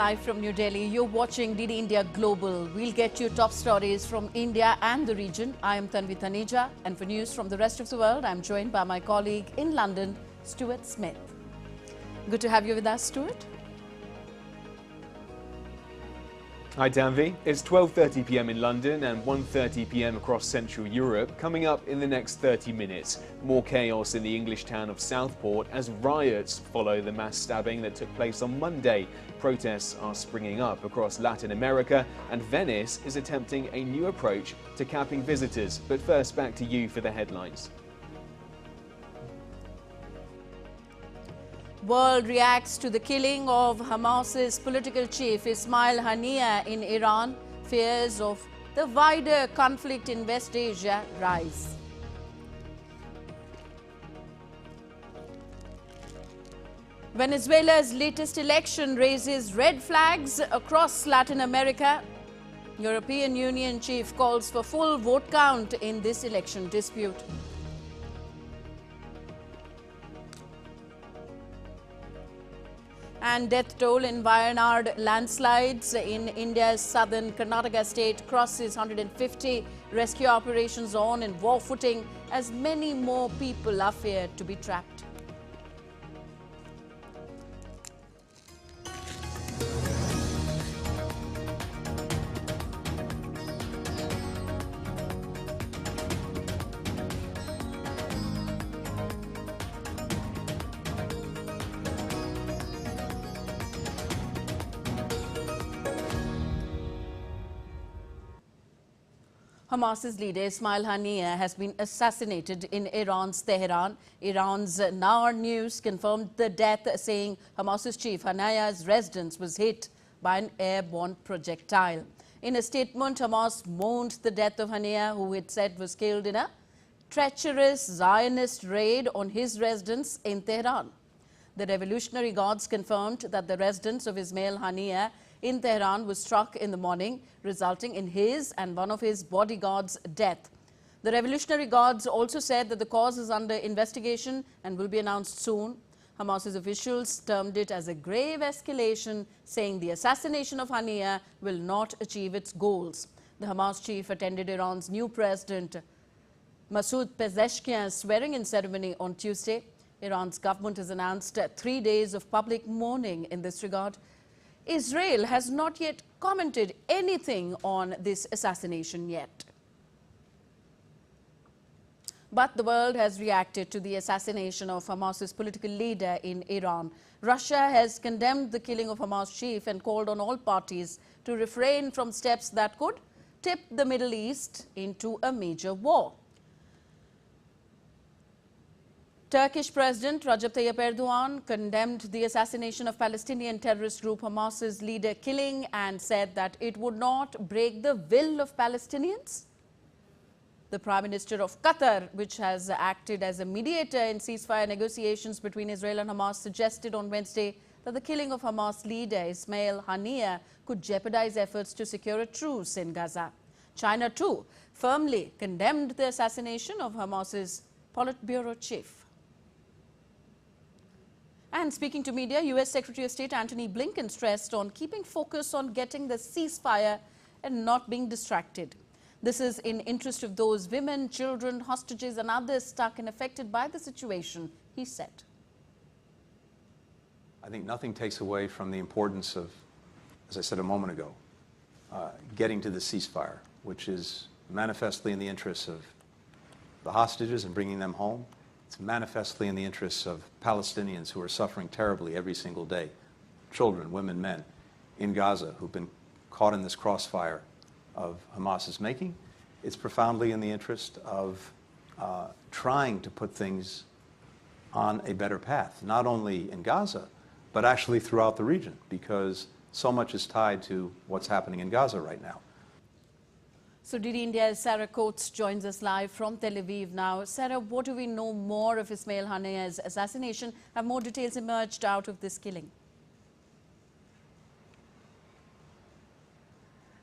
live from New Delhi. You're watching DD India Global. We'll get you top stories from India and the region. I am Tanvi Taneja, and for news from the rest of the world, I'm joined by my colleague in London, Stuart Smith. Good to have you with us, Stuart. Hi Tanvi, it's 12:30 p.m. in London and 1:30 p.m. across Central Europe. Coming up in the next 30 minutes, more chaos in the English town of Southport as riots follow the mass stabbing that took place on Monday. Protests are springing up across Latin America, and Venice is attempting a new approach to capping visitors. But first, back to you for the headlines. World reacts to the killing of Hamas's political chief Ismail Haniyeh in Iran. Fears of the wider conflict in West Asia rise. Venezuela's latest election raises red flags across Latin America. European Union chief calls for full vote count in this election dispute. And death toll in Wayanad landslides in India's southern Karnataka state crosses 150. Rescue operations on in war footing as many more people are feared to be trapped. Hamas's leader Ismail Haniyeh has been assassinated in Iran's Tehran. Iran's Nar News confirmed the death, saying Hamas's chief Haniyeh's residence was hit by an airborne projectile. In a statement, Hamas mourned the death of Haniyeh, who it said was killed in a treacherous Zionist raid on his residence in Tehran. The Revolutionary Guards confirmed that the residence of Ismail Haniyeh in Tehran was struck in the morning, resulting in his and one of his bodyguards' death. The Revolutionary Guards also said that the cause is under investigation and will be announced soon. Hamas's officials termed it as a grave escalation, saying the assassination of Haniyeh will not achieve its goals. The Hamas chief attended Iran's new president, Masoud Pezeshkian's swearing-in ceremony on Tuesday. Iran's government has announced 3 days of public mourning in this regard. Israel has not yet commented anything on this assassination yet. But the world has reacted to the assassination of Hamas's political leader in Iran. Russia has condemned the killing of Hamas chief and called on all parties to refrain from steps that could tip the Middle East into a major war. Turkish President Recep Tayyip Erdogan condemned the assassination of Palestinian terrorist group Hamas's leader killing and said that it would not break the will of Palestinians. The Prime Minister of Qatar, which has acted as a mediator in ceasefire negotiations between Israel and Hamas, suggested on Wednesday that the killing of Hamas leader Ismail Haniyeh could jeopardize efforts to secure a truce in Gaza. China, too, firmly condemned the assassination of Hamas's Politburo chief. And speaking to media, U.S. Secretary of State Antony Blinken stressed on keeping focus on getting the ceasefire and not being distracted. This is in interest of those women, children, hostages and others stuck and affected by the situation, he said. I think nothing takes away from the importance of, as I said a moment ago, getting to the ceasefire, which is manifestly in the interests of the hostages and bringing them home. It's manifestly in the interests of Palestinians who are suffering terribly every single day, children, women, men in Gaza who've been caught in this crossfire of Hamas's making. It's profoundly in the interest of trying to put things on a better path, not only in Gaza, but actually throughout the region, because so much is tied to what's happening in Gaza right now. So DD India's Sarah Coates joins us live from Tel Aviv now. Sarah, what do we know more of Ismail Haniyeh's assassination? Have more details emerged out of this killing?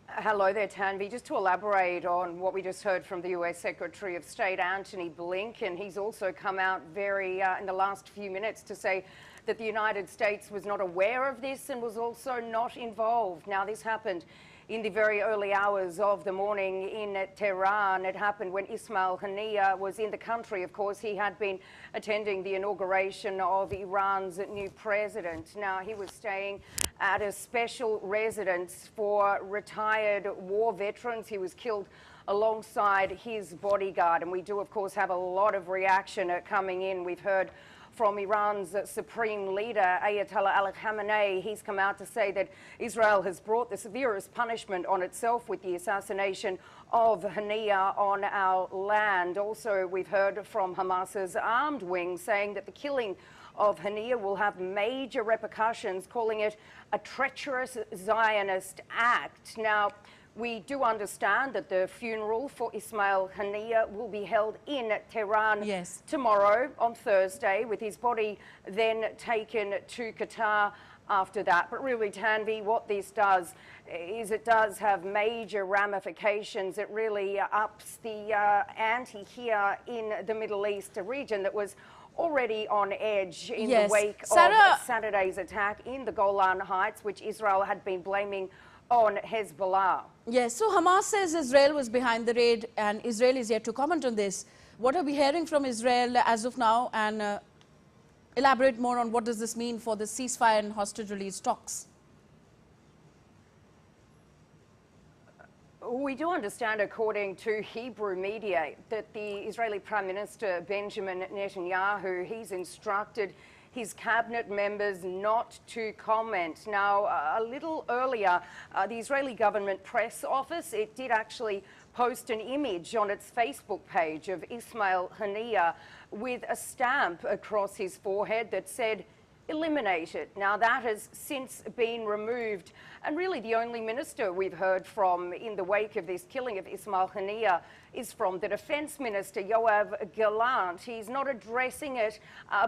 Hello there, Tanvi. Just to elaborate on what we just heard from the US Secretary of State, Antony Blinken, he's also come out in the last few minutes to say that the United States was not aware of this and was also not involved. Now, this happened in the very early hours of the morning in Tehran. It happened when Ismail Haniyeh was in the country. Of course, he had been attending the inauguration of Iran's new president. Now, he was staying at a special residence for retired war veterans. He was killed alongside his bodyguard. And we do, of course, have a lot of reaction coming in. We've heard from Iran's supreme leader, Ayatollah Ali Khamenei. He's come out to say that Israel has brought the severest punishment on itself with the assassination of Haniyeh on our land. Also, we've heard from Hamas's armed wing saying that the killing of Haniyeh will have major repercussions, calling it a treacherous Zionist act. Now, we do understand that the funeral for Ismail Haniyeh will be held in Tehran tomorrow on Thursday, with his body then taken to Qatar after that. But really, Tanvi, what this does is it does have major ramifications. It really ups the ante here in the Middle East, a region that was already on edge in the wake of Saturday's attack in the Golan Heights, which Israel had been blaming on Hezbollah. Yes, so Hamas says Israel was behind the raid, and Israel is yet to comment on this. What are we hearing from Israel as of now, and elaborate more on what does this mean for the ceasefire and hostage release talks? We do understand, according to Hebrew media, that the Israeli Prime Minister Benjamin Netanyahu, he's instructed his cabinet members not to comment. Now, a little earlier, the Israeli government press office, it did actually post an image on its Facebook page of Ismail Haniyeh with a stamp across his forehead that said, "Eliminated." Now, that has since been removed, and really the only minister we've heard from in the wake of this killing of Ismail Haniyeh is from the Defence Minister, Yoav Gallant. He's not addressing it,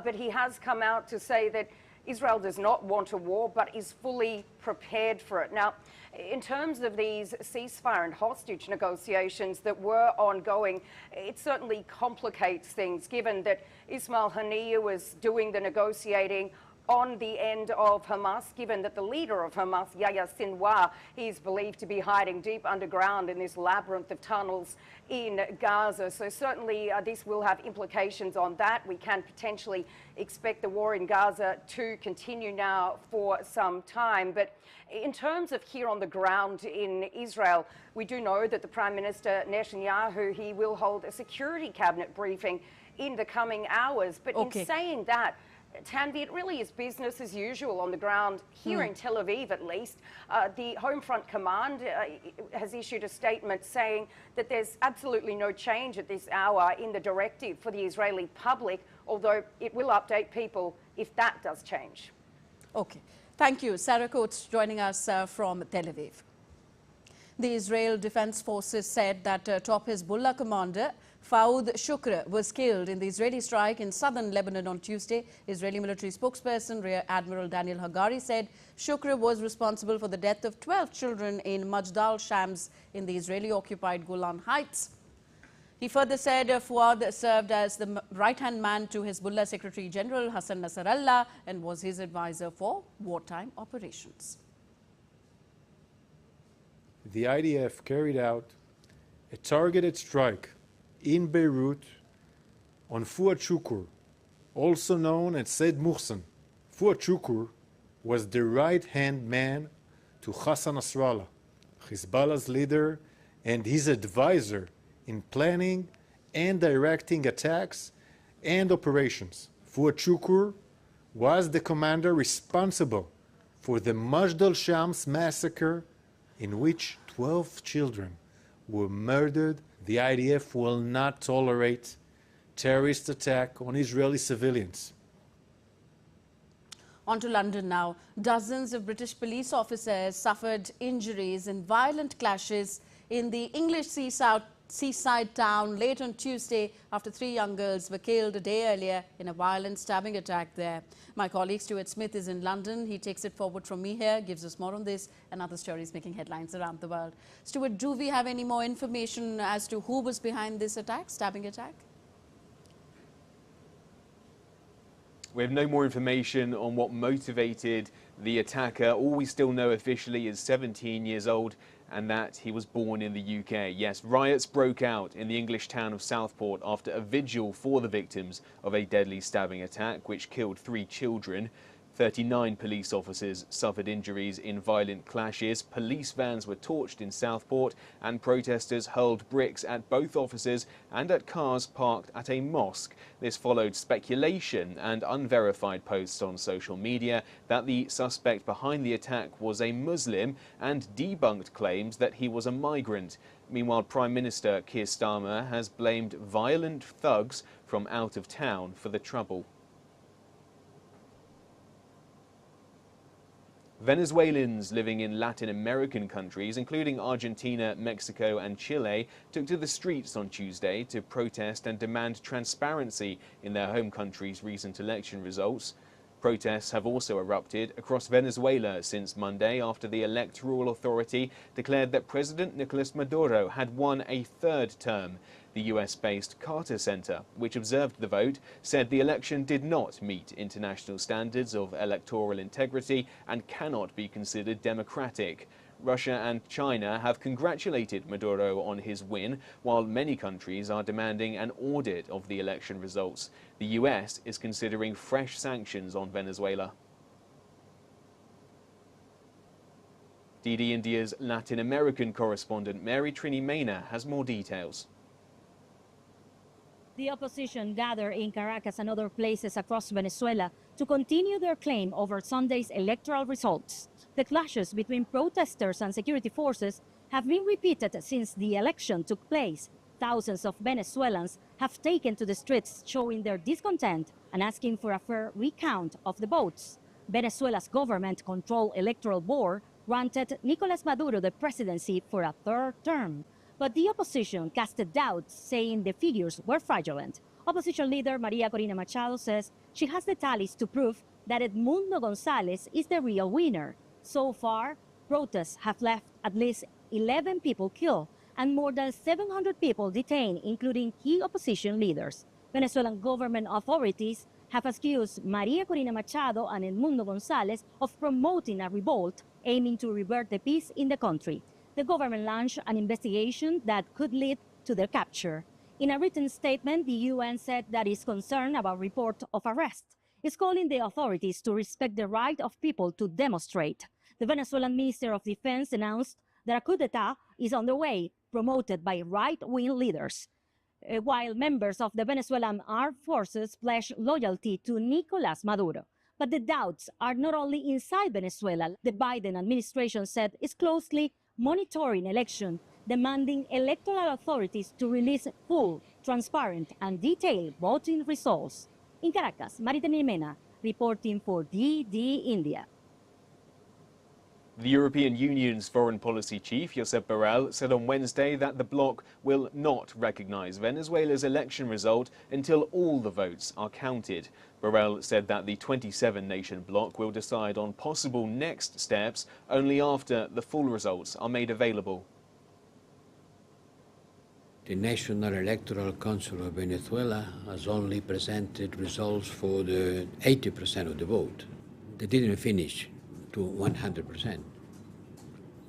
but he has come out to say that Israel does not want a war, but is fully prepared for it. Now, in terms of these ceasefire and hostage negotiations that were ongoing, it certainly complicates things, given that Ismail Haniyeh was doing the negotiating on the end of Hamas, given that the leader of Hamas, Yahya Sinwar, he's believed to be hiding deep underground in this labyrinth of tunnels in Gaza. So certainly this will have implications on that. We can potentially expect the war in Gaza to continue now for some time. But in terms of here on the ground in Israel, we do know that the Prime Minister Netanyahu, he will hold a security cabinet briefing in the coming hours. But in saying that, Tanvi, it really is business as usual on the ground here in Tel Aviv, at least. The Home Front Command has issued a statement saying that there's absolutely no change at this hour in the directive for the Israeli public, although it will update people if that does change. Okay. Thank you. Sarah Coates joining us from Tel Aviv. The Israel Defense Forces said that top Hezbollah commander Fouad Shukr was killed in the Israeli strike in southern Lebanon on Tuesday. Israeli military spokesperson Rear Admiral Daniel Hagari said Shukr was responsible for the death of 12 children in Majdal Shams in the Israeli-occupied Golan Heights. He further said Fouad served as the right-hand man to Hezbollah Secretary General Hassan Nasrallah and was his advisor for wartime operations. The IDF carried out a targeted strike in Beirut on Fouad Shukr, also known as Said Muhsin. Fouad Shukr was the right-hand man to Hassan Nasrallah, Hezbollah's leader and his advisor in planning and directing attacks and operations. Fouad Shukr was the commander responsible for the Majdal Shams massacre, in which 12 children were murdered. The IDF will not tolerate terrorist attack on Israeli civilians. On to London now. Dozens of British police officers suffered injuries in violent clashes in the English seaside town late on Tuesday after 3 young girls were killed a day earlier in a violent stabbing attack there. My colleague Stuart Smith is in London. He takes it forward from me here, gives us more on this and other stories making headlines around the world. Stuart, do we have any more information as to who was behind this attack, stabbing attack? We have no more information on what motivated the attacker. All we still know officially is 17 years old and that he was born in the UK. Yes, riots broke out in the English town of Southport after a vigil for the victims of a deadly stabbing attack which killed 3 children. 39 police officers suffered injuries in violent clashes. Police vans were torched in Southport and protesters hurled bricks at both officers and at cars parked at a mosque. This followed speculation and unverified posts on social media that the suspect behind the attack was a Muslim and debunked claims that he was a migrant. Meanwhile, Prime Minister Keir Starmer has blamed violent thugs from out of town for the trouble. Venezuelans living in Latin American countries, including Argentina, Mexico and Chile, took to the streets on Tuesday to protest and demand transparency in their home country's recent election results. Protests have also erupted across Venezuela since Monday after the Electoral Authority declared that President Nicolas Maduro had won a 3rd term. The US-based Carter Center, which observed the vote, said the election did not meet international standards of electoral integrity and cannot be considered democratic. Russia and China have congratulated Maduro on his win, while many countries are demanding an audit of the election results. The US is considering fresh sanctions on Venezuela. DD India's Latin American correspondent Mary Trini Maina has more details. The opposition gathered in Caracas and other places across Venezuela to continue their claim over Sunday's electoral results. The clashes between protesters and security forces have been repeated since the election took place. Thousands of Venezuelans have taken to the streets showing their discontent and asking for a fair recount of the votes. Venezuela's government-controlled electoral board granted Nicolas Maduro the presidency for a 3rd term. But the opposition casted doubts, saying the figures were fraudulent. Opposition leader Maria Corina Machado says she has the tallies to prove that Edmundo González is the real winner. So far, protests have left at least 11 people killed and more than 700 people detained, including key opposition leaders. Venezuelan government authorities have accused Maria Corina Machado and Edmundo González of promoting a revolt aiming to revert the peace in the country. The government launched an investigation that could lead to their capture. In a written statement, the UN said that it's concerned about report of arrest. It's calling the authorities to respect the right of people to demonstrate. The Venezuelan Minister of Defense announced that a coup d'etat is underway, promoted by right-wing leaders, while members of the Venezuelan armed forces pledge loyalty to Nicolas Maduro. But the doubts are not only inside Venezuela. The Biden administration said it's closely monitoring election, demanding electoral authorities to release full, transparent and detailed voting results. In Caracas, Mary Trini Maina reporting for DD India. The European Union's foreign policy chief, Josep Borrell, said on Wednesday that the bloc will not recognize Venezuela's election result until all the votes are counted. Borrell said that the 27-nation bloc will decide on possible next steps only after the full results are made available. The National Electoral Council of Venezuela has only presented results for the 80% of the vote. They didn't finish to 100%.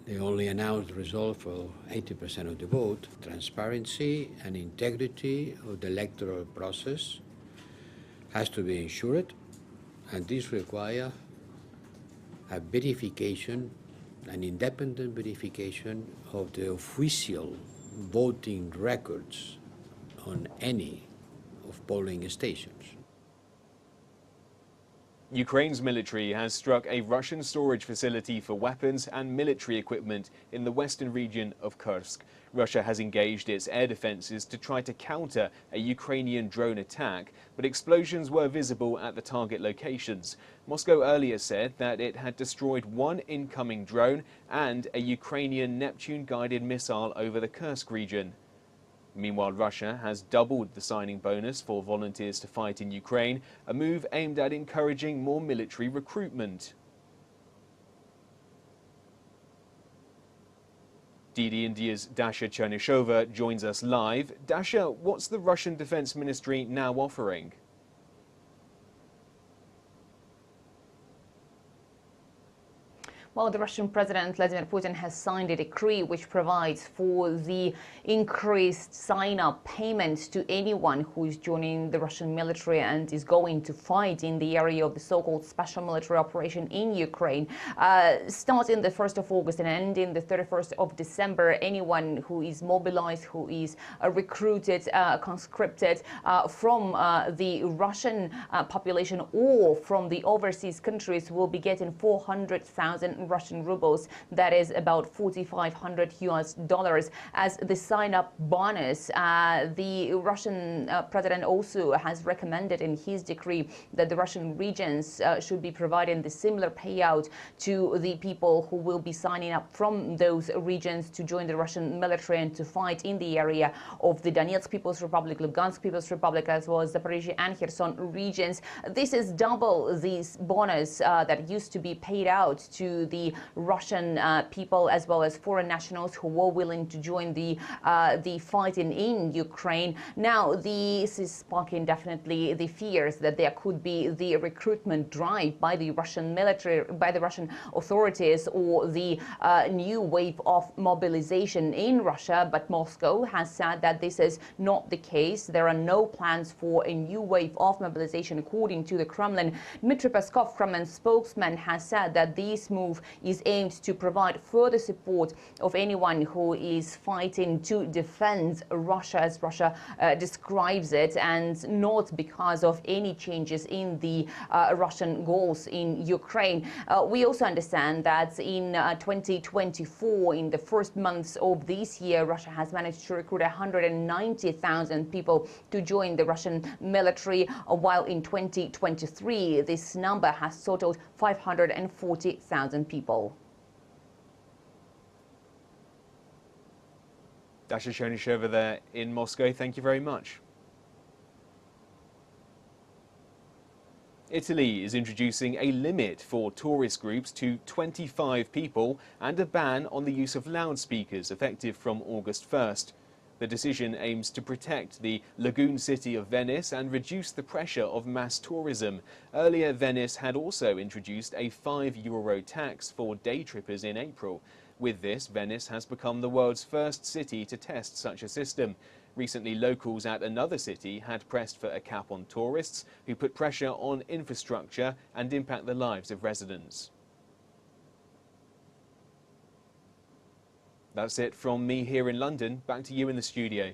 They only announced the result for 80% of the vote. Transparency and integrity of the electoral process has to be ensured, and this requires a verification, an independent verification of the official voting records on any of polling stations. Ukraine's military has struck a Russian storage facility for weapons and military equipment in the western region of Kursk. Russia has engaged its air defenses to try to counter a Ukrainian drone attack, but explosions were visible at the target locations. Moscow earlier said that it had destroyed one incoming drone and a Ukrainian Neptune-guided missile over the Kursk region. Meanwhile, Russia has doubled the signing bonus for volunteers to fight in Ukraine, a move aimed at encouraging more military recruitment. DD India's Dasha Chernyshova joins us live. Dasha, what's the Russian Defense Ministry now offering? Well, the Russian President Vladimir Putin has signed a decree which provides for the increased sign-up payments to anyone who is joining the Russian military and is going to fight in the area of the so-called special military operation in Ukraine. Starting the 1st of August and ending the 31st of December, anyone who is mobilized, who is recruited, conscripted from the Russian population or from the overseas countries will be getting 400,000 Russian rubles, that is about 4,500 US dollars, as the sign-up bonus. The Russian president also has recommended in his decree that the Russian regions should be providing the similar payout to the people who will be signing up from those regions to join the Russian military and to fight in the area of the Donetsk People's Republic, Lugansk People's Republic, as well as Zaporizhia and Kherson regions. This is double this bonus that used to be paid out to the Russian people as well as foreign nationals who were willing to join the fighting in Ukraine. Now, this is sparking definitely the fears that there could be the recruitment drive by the Russian military, by the Russian authorities, or the new wave of mobilization in Russia. But Moscow has said that this is not the case. There are no plans for a new wave of mobilization, according to the Kremlin. Dmitry Peskov, Kremlin spokesman, has said that this move is aimed to provide further support of anyone who is fighting to defend Russia, as Russia describes it, and not because of any changes in the Russian goals in Ukraine. We also understand that in 2024, in the first months of this year, Russia has managed to recruit 190,000 people to join the Russian military, while in 2023, this number has totaled 540,000 people. Dasha Shonishova there in Moscow. Thank you very much. Italy is introducing a limit for tourist groups to 25 people and a ban on the use of loudspeakers effective from August 1st. The decision aims to protect the lagoon city of Venice and reduce the pressure of mass tourism. Earlier, Venice had also introduced a €5 tax for day trippers in April. With this, Venice has become the world's first city to test such a system. Recently, locals at another city had pressed for a cap on tourists who put pressure on infrastructure and impact the lives of residents. That's it from me here in London. Back to you in the studio.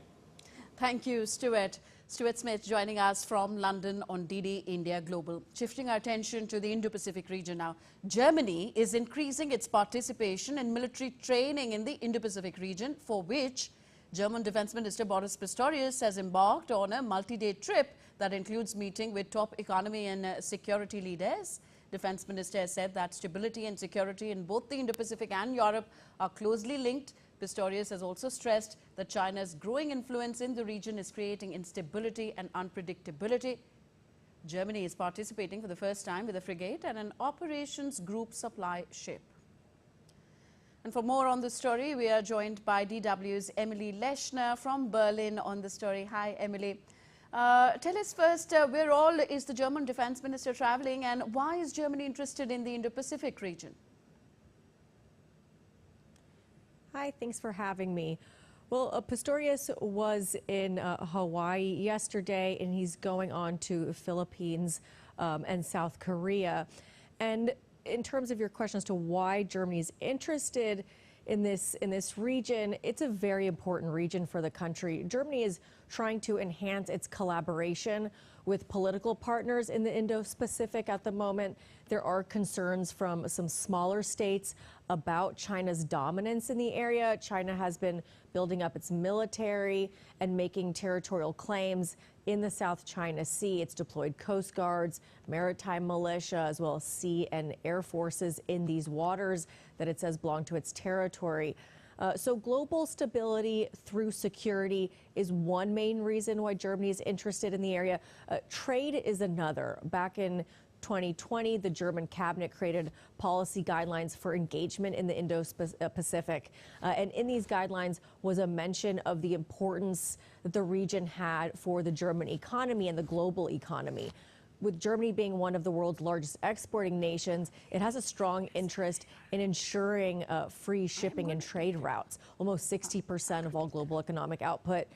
Thank you, Stuart. Stuart Smith joining us from London on DD India Global. Shifting our attention to the Indo-Pacific region now. Germany is increasing its participation in military training in the Indo-Pacific region, for which German Defense Minister Boris Pistorius has embarked on a multi-day trip that includes meeting with top economy and security leaders. Defense Minister has said that stability and security in both the Indo-Pacific and Europe are closely linked. Pistorius has also stressed that China's growing influence in the region is creating instability and unpredictability. Germany is participating for the first time with a frigate and an operations group supply ship. And for more on the story, we are joined by DW's Emily Leshner from Berlin on the story. Hi, Emily. Tell us first, where all is the German Defense Minister traveling, and why is Germany interested in the Indo-Pacific region? Hi, thanks for having me. Well, Pistorius was in Hawaii yesterday, and he's going on to Philippines and South Korea. And in terms of your question as to why Germany is interested in this region, it's a very important region for the country. Germany is trying to enhance its collaboration with political partners in the Indo-Pacific at the moment. There are concerns from some smaller states about China's dominance in the area. China has been building up its military and making territorial claims in the South China Sea. It's deployed coast guards, maritime militia, as well as sea and air forces in these waters that it says belong to its territory. So global stability through security is one main reason why Germany is interested in the area. Trade is another. Back in 2020, the German cabinet created policy guidelines for engagement in the Indo-Pacific. And in these guidelines was a mention of the importance that the region had for the German economy and the global economy. with Germany being one of the world's largest exporting nations, it has a strong interest in ensuring free shipping and trade routes. Almost 60% of all global economic output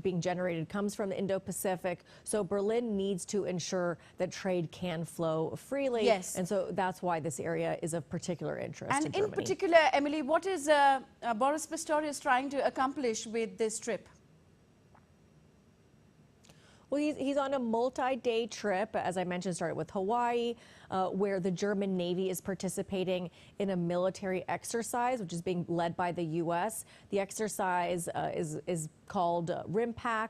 being generated comes from the Indo-Pacific. So Berlin needs to ensure that trade can flow freely. Yes. And so that's why this area is of particular interest to And Germany. in particular, Emily, what is Boris Pistorius trying to accomplish with this trip? Well, he's on a multi-day trip, as I mentioned, started with Hawaii, where the German Navy is participating in a military exercise, which is being led by the U.S. The exercise is called RIMPAC,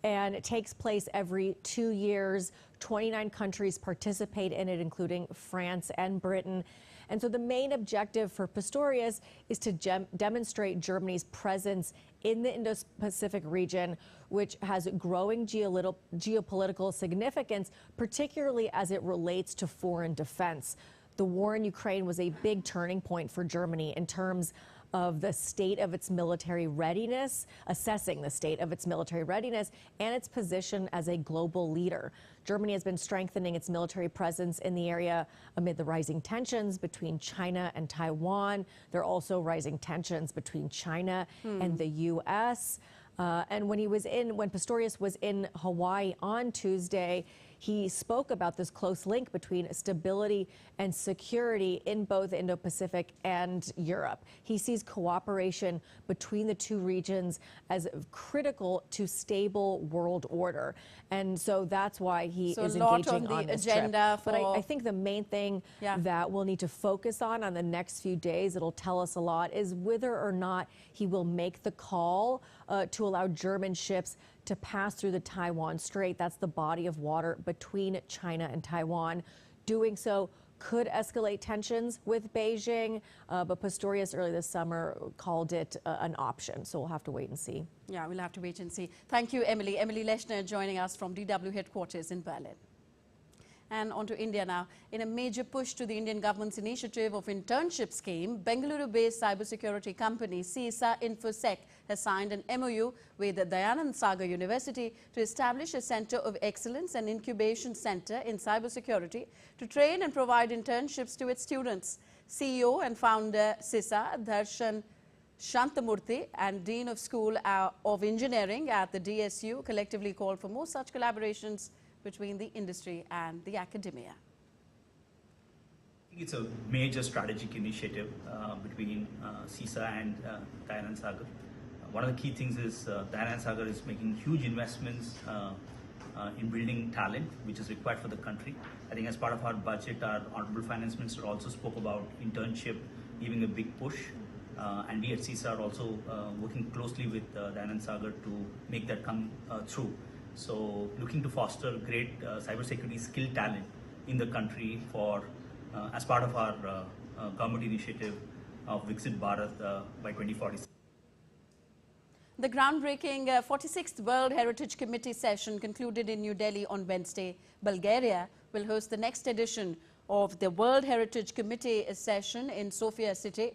and it takes place every 2 years. 29 countries participate in it, including France and Britain. And so the main objective for Pistorius is to demonstrate Germany's presence in the Indo-Pacific region, which has growing geopolitical significance, particularly as it relates to foreign defense. The war in Ukraine was a big turning point for Germany in terms of the state of its military readiness, assessing the state of its military readiness and its position as a global leader. Germany has been strengthening its military presence in the area amid the rising tensions between China and Taiwan. There are also rising tensions between China and the U.S. And when Pistorius was in Hawaii on Tuesday, he spoke about this close link between stability and security in both Indo-Pacific and Europe. He sees cooperation between the two regions as critical to stable world order. And so that's why he is engaging on this agenda trip. But I think the main thing that we'll need to focus on the next few days, it'll tell us a lot, is whether or not he will make the call to allow German ships to pass through the Taiwan Strait. That's the body of water between China and Taiwan. Doing so could escalate tensions with Beijing, but Pistorius earlier this summer called it an option. So we'll have to wait and see. Yeah, we'll have to wait and see. Thank you, Emily. Emily Leshner joining us from DW headquarters in Berlin. And on to India now. In a major push to the Indian government's initiative of internship scheme, Bengaluru-based cybersecurity company CISA InfoSec has signed an MOU with the Dayanand Sagar University to establish a center of excellence and incubation center in cybersecurity to train and provide internships to its students. CEO and founder CISA, Doordarshan Shantamurthy, and Dean of School of Engineering at the DSU collectively called for more such collaborations between the industry and the academia. It's a major strategic initiative between CISA and Dayanand Sagar. One of the key things is Dayanand Sagar is making huge investments in building talent, which is required for the country. I think as part of our budget, our Honorable Finance Minister also spoke about internship giving a big push. And we at CISA are also working closely with Dayanand Sagar to make that come through. So looking to foster great cybersecurity skill talent in the country for as part of our government initiative of Viksit Bharat by 2040. The groundbreaking 46th World Heritage Committee session concluded in New Delhi on Wednesday. Bulgaria will host the next edition of the World Heritage Committee session in Sofia city.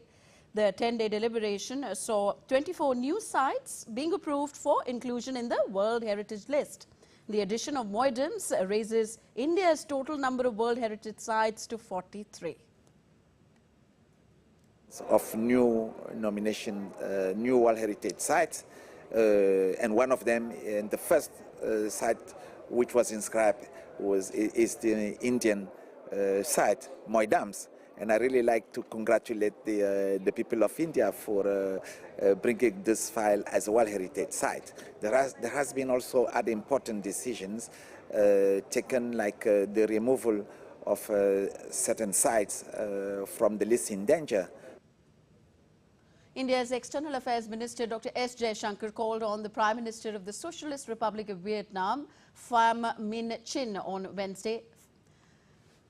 The 10-day deliberation saw 24 new sites being approved for inclusion in the World Heritage List. The addition of museums raises India's total number of World Heritage sites to 43. Of new nomination, new World Heritage sites, and one of them, and the first site which was inscribed is the Indian site, Moy Dams. And I really like to congratulate the people of India for bringing this file as a World Heritage site. There has been also other important decisions taken, like the removal of certain sites from the list in danger. India's External Affairs Minister Dr. S. Jaishankar called on the Prime Minister of the Socialist Republic of Vietnam, Pham Minh Chinh, on Wednesday.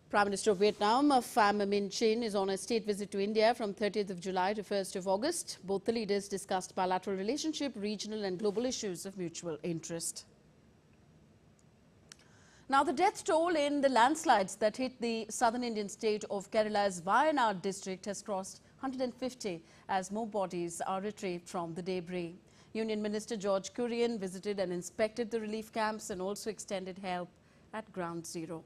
Prime Minister of Vietnam, Pham Minh Chinh, is on a state visit to India from 30th of July to 1st of August. Both the leaders discussed bilateral relationship, regional and global issues of mutual interest. Now, the death toll in the landslides that hit the southern Indian state of Kerala's Wayanad district has crossed 150 as more bodies are retrieved from the debris. Union Minister George Kurian visited and inspected the relief camps and also extended help at Ground Zero.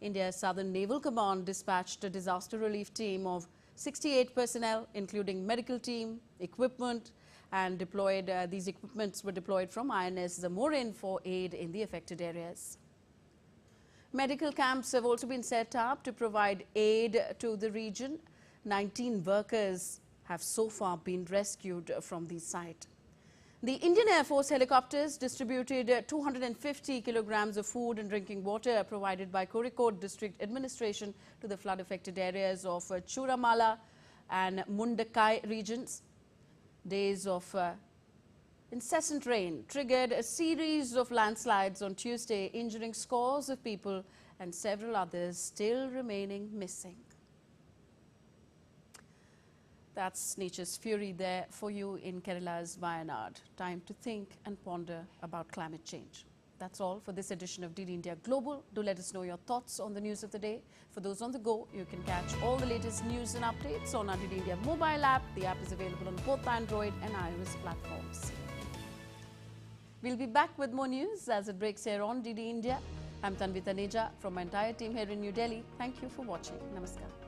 India's Southern Naval Command dispatched a disaster relief team of 68 personnel, including medical team, equipment, and these equipments were deployed from INS Zamorin for aid in the affected areas. Medical camps have also been set up to provide aid to the region. 19 workers have so far been rescued from the site. The Indian Air Force helicopters distributed 250 kilograms of food and drinking water provided by Kozhikode District Administration to the flood-affected areas of Churamala and Mundakai regions. Days of incessant rain triggered a series of landslides on Tuesday, injuring scores of people and several others still remaining missing. That's nature's fury there for you in Kerala's Wayanad. Time to think and ponder about climate change. That's all for this edition of DD India Global. Do let us know your thoughts on the news of the day. For those on the go, you can catch all the latest news and updates on our DD India mobile app. The app is available on both Android and iOS platforms. We'll be back with more news as it breaks here on DD India. I'm Tanvi Taneja from my entire team here in New Delhi. Thank you for watching. Namaskar.